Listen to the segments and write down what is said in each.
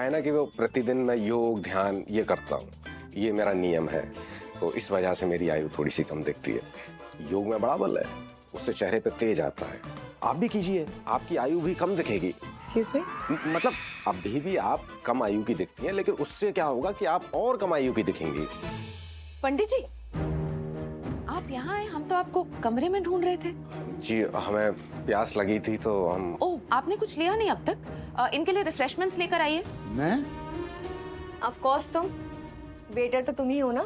है ना कि वो प्रतिदिन मैं योग ध्यान ये करता हूँ, ये मेरा नियम है, तो इस वजह से मेरी आयु थोड़ी सी कम दिखती है। योग में बड़ा बल है, उससे चेहरे पे तेज आता है। आप भी कीजिए, आपकी आयु भी कम दिखेगी। एक्सक्यूज मी, मतलब अभी भी आप कम आयु की दिखती हैं, लेकिन उससे क्या होगा कि आप और कम आयु की दिखेंगी। पंडित जी आप यहाँ आए, हम तो आपको कमरे में ढूंढ रहे थे। जी हमें प्यास लगी थी तो हम। ओह, आपने कुछ लिया नहीं अब तक? इनके लिए रिफ्रेशमेंट्स लेकर आइए। मैं? ऑफ कोर्स तुम वेटर तो तुम ही हो ना,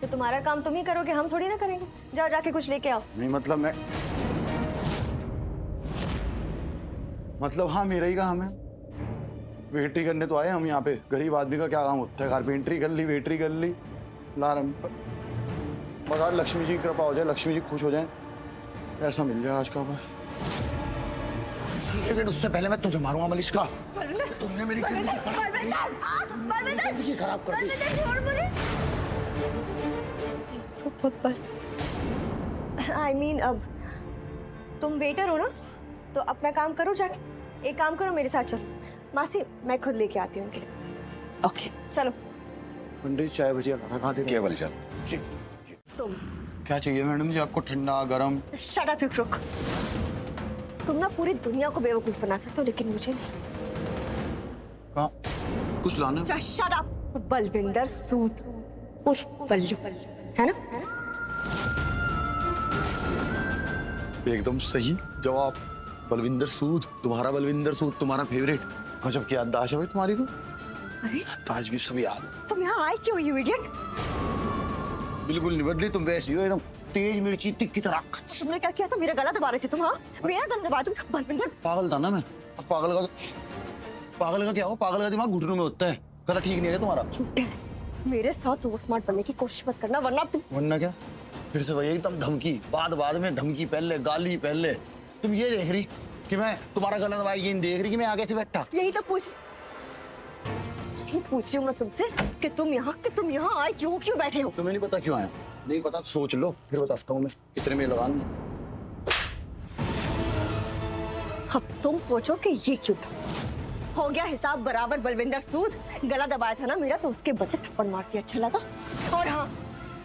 तो तुम्हारा काम तुम ही करोगे, हम थोड़ी ना करेंगे। जाओ जाके कुछ लेके आओ। नहीं मतलब मैं मतलब हाँ मेरा ही काम है। वेटरी करने तो आए हम यहाँ पे। गरीब आदमी का क्या काम होता है? कारपेंटरी कर ली, वेटरी कर ली, लारम मगर लक्ष्मी जी की कृपा हो जाए, लक्ष्मी जी खुश हो जाए, ऐसा मिल जाए आज का बस। लेकिन उससे पहले मैं तुझे मारूंगा मलिष्का। तुमने मेरी जिंदगी खराब कर दी। आई मीन अब तुम वेटर हो ना, तो अपना काम करो जाके। एक काम करो, मेरे साथ चलो। मासी मैं खुद लेके आती हूँ उनके लिए। ओके चलो। पंडित चाय भजिया खा दे। केवल चल। तुम क्या चाहिए मैडम जी आपको? ठंडा गरम? शट अप, रुक। तुम ना पूरी दुनिया को बेवकूफ बना सकते हो, लेकिन मुझे नहीं। कहाँ कुछ लाना? Shut up. बलविंदर सूद उर्फ बल्लू, है ना? एकदम सही जवाब। बलविंदर सूद, तुम्हारा बलविंदर सूद तुम्हारा फेवरेट। गजब की याददाश्त है भाई तुम्हारी को। अरे आज भी सब याद। तुम यहाँ आए क्यों, यू इडियट? बिल्कुल नहीं बदली, तुम वैसी हो एकदम तेज मिर्ची की तरह। तुमने क्या किया था? मेरा गला दबा रहे थे तुम? हाँ मेरा गला दबा तुम? बलविंदर पागल था ना मैं। अब पागल का क्या हो? पागल का दिमाग घुटनों में होता है। गला ठीक नहीं है तुम्हारा। झूठे। मेरे साथ ओवर स्मार्ट बनने की कोशिश मत करना, वरना तुम। वरना क्या? फिर से वही एकदम धमकी, बाद में धमकी, पहले गाली। पहले तुम ये देख रही कि मैं तुम्हारा गला दबाई, ये देख रही कि मैं आगे से बैठा। यही तो पूछ रही हूँ मैं तुमसे कि तुम यहाँ आए क्यों बैठे हो? तुम्हें नहीं पता क्यों आया? नहीं पता? सोच लो फिर बताता हूँ मैं कितने में लगाऊंगा। अब तुम सोचो कि ये क्यों था। हो गया हिसाब बराबर। बलविंदर सूद गला दबाया था ना मेरा, तो उसके बदले थप्पड़ मार दिया, अच्छा लगा? और हाँ,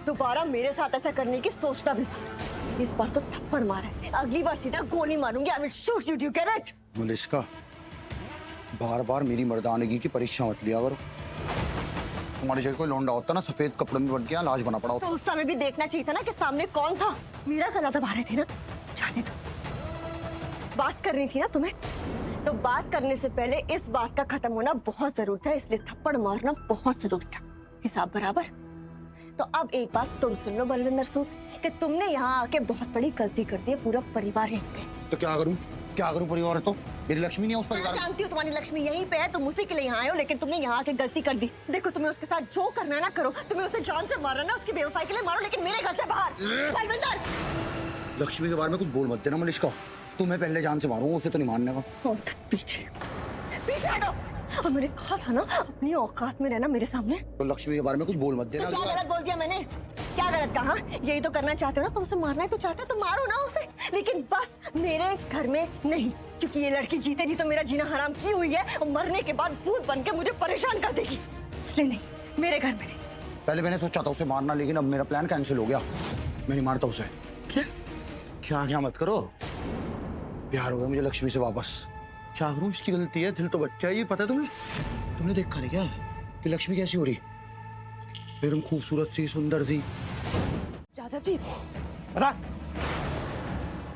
दोबारा मेरे साथ ऐसा करने की सोचना भी मत। इस बार तो थप्पड़ मारा है, अगली बार सीधा गोली मारूंगी। I will shoot you, do you get it? Malishka, बार बार मेरी मर्दानगी की परीक्षा मत लिया करो। तुम्हारी जगह कोई लौंडा होता ना, सफेद कपड़े में बन के लाज बना पड़ा होता। तो उस समय भी देखना चाहिए था ना कि सामने कौन था। मेरा गला दबा रहे थे ना, जाने दो। बात करनी थी ना तुम्हें, तो बात करने से पहले इस बात का खत्म होना बहुत जरूरी था, इसलिए थप्पड़ मारना बहुत जरूरी था। हिसाब बराबर। तो अब एक बात तुम सुन लो बलविंदर सूद, कि तुमने यहाँ आके बहुत बड़ी गलती कर दी है, पूरा परिवार हिल गए। तो क्या करूं? परिवार है तो मेरी लक्ष्मी नहीं है उस परिवार। मैं जानती हूँ तुम्हारी लक्ष्मी यहीं पे है, तुम उसी के लिए यहाँ आए हो, लेकिन तुमने यहाँ आके गलती कर दी। देखो तुम्हें उसके साथ जो करना है ना करो, तुम्हें उसे जान से मारना ना, उसकी बेवफाई के लिए मारो, लेकिन मेरे घर से बाहर। बलविंदर, लक्ष्मी के बारे में कुछ बोल मत देना मलिष्का। तुम्हें पहले जान से मारूंगा, उसे तो नहीं मानने का। पीछे हटो। और मैंने कहा था ना अपनी औकात में रहना मेरे सामने। तो लक्ष्मी के बारे में कुछ बोल मत देना। तो क्या गलत बोल दिया मैंने? क्या गलत कहा? यही तो करना चाहते हो ना, तुमसे मारना है तो चाहते हो तो मारो ना उसे, लेकिन बस मेरे घर में नहीं, क्योंकि ये लड़की जीते नहीं तो मेरा जीना हराम की हुई है, और मरने के बाद भूत बन के मुझे परेशान कर देगी, इसलिए नहीं, मेरे घर में नहीं। पहले मैंने सोचा था उसे मारना, लेकिन अब मेरा प्लान कैंसिल हो गया। मैं नहीं मारता उसे। क्या मत करो। प्यार हो गया मुझे लक्ष्मी से वापस। क्या करूं, इसकी गलती है, दिल तो बच्चा है, ये पता है तुम्हें? तुमने देखा नहीं क्या कि लक्ष्मी कैसी हो रही? एकदम खूबसूरत सी, सुंदर सी। जादव जी,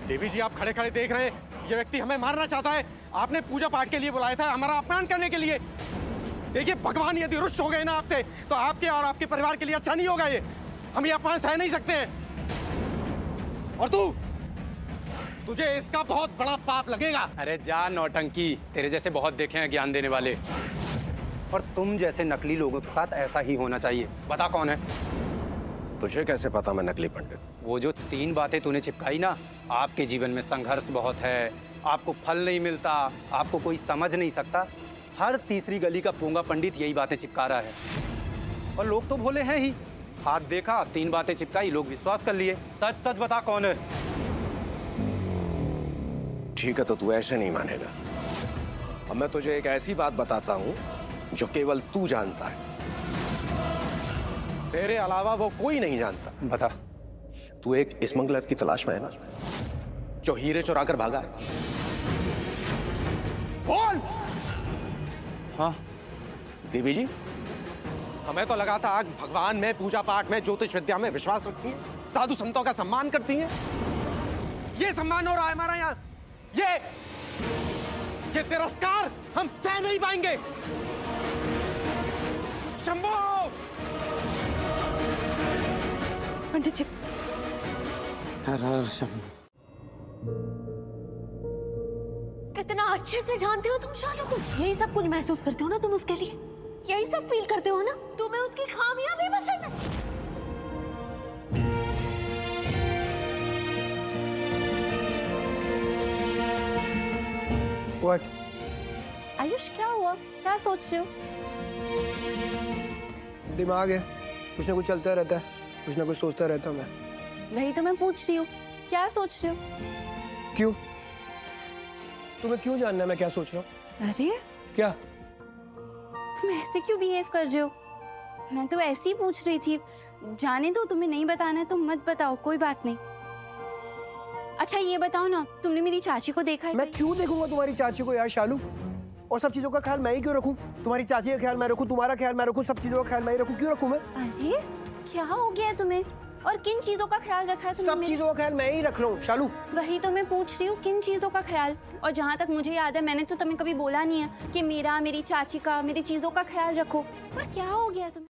देवी जी, आप खड़े खड़े देख रहे हैं, ये व्यक्ति हमें मारना चाहता है। आपने पूजा पाठ के लिए बुलाया था, हमारा अपमान करने के लिए। देखिए भगवान यदि रुष्ट हो गए ना आपसे, तो आपके और आपके परिवार के लिए अच्छा नहीं होगा। ये हम ये अपमान सह नहीं सकते हैं। और तुझे इसका बहुत बड़ा पाप लगेगा। अरे जा नौटंकी, तेरे जैसे बहुत देखे हैं ज्ञान देने वाले, और तुम जैसे नकली लोगों के साथ ऐसा ही होना चाहिए। बता कौन है? तुझे कैसे पता मैं नकली पंडित? वो जो 3 बातें तूने चिपकाई ना, आपके जीवन में संघर्ष बहुत है, आपको फल नहीं मिलता, आपको कोई समझ नहीं सकता, हर तीसरी गली का पूंगा पंडित यही बातें चिपका रहा है। और लोग तो भोले हैं ही, हाथ देखा 3 बातें चिपकाई, लोग विश्वास कर लिए। सच सच बता कौन है? ठीक है, तो तू ऐसे नहीं मानेगा। अब मैं तुझे एक ऐसी बात बताता हूँ जो केवल तू जानता है। तेरे अलावा वो कोई नहीं जानता। बता। तू एक स्मगलर की तलाश में है ना, जो हीरे चुरा कर भागा है। बोल। हाँ देवी जी, हमें तो लगा था आप भगवान में, पूजा पाठ में, ज्योतिष विद्या में विश्वास रखती हैं, साधु संतों का सम्मान करती हैं। ये सम्मान हो रहा है हमारा यहाँ। ये तिरस्कार हम सह नहीं पाएंगे। शंभो! पंडित जी, कितना अच्छे से जानते हो तुम शालू को। यही सब कुछ महसूस करते हो ना तुम उसके लिए, यही सब फील करते हो ना। तुम्हें उसकी खामियां भी पसंद है। What? आयुष क्या हुआ? क्या सोच रहे हो? दिमाग है, कुछ ना कुछ चलता रहता है, कुछ ना कुछ सोचता रहता हूँ मैं। वही तो मैं पूछ रही हूँ, क्या सोच रहे हो? क्यों? तुम्हें क्यों जानना है मैं क्या सोच रहा हूँ? अरे क्या? तुम ऐसे क्यों बिहेव कर रहे हो? मैं तो ऐसे ही पूछ रही थी। जाने दो, तुम्हें नहीं बताना है तो मत बताओ, कोई बात नहीं। अच्छा ये बताओ ना, तुमने मेरी चाची को देखा है? मैं क्यों देखूंगा तुम्हारी चाची को यार शालू? और सब चीजों का ख्याल मैं ही क्यों रखूं? तुम्हारी चाची का ख्याल मैं रखूं, तुम्हारा ख्याल मैं रखूं, सब चीजों का ख्याल मैं ही रखूं, क्यों रखूं मैं? अरे क्या हो गया है तुम्हें? और किन चीजों का ख्याल रखा है तुमने? सब चीजों का ख्याल मैं ही रख रहा हूँ शालू। वही तो मैं पूछ रही हूँ, किन चीजों का ख्याल? और जहाँ तक मुझे याद है, मैंने तो तुम्हें कभी बोला नहीं है कि मेरी चाची का, मेरी चीजों का ख्याल रखो। पर क्या हो गया तुम?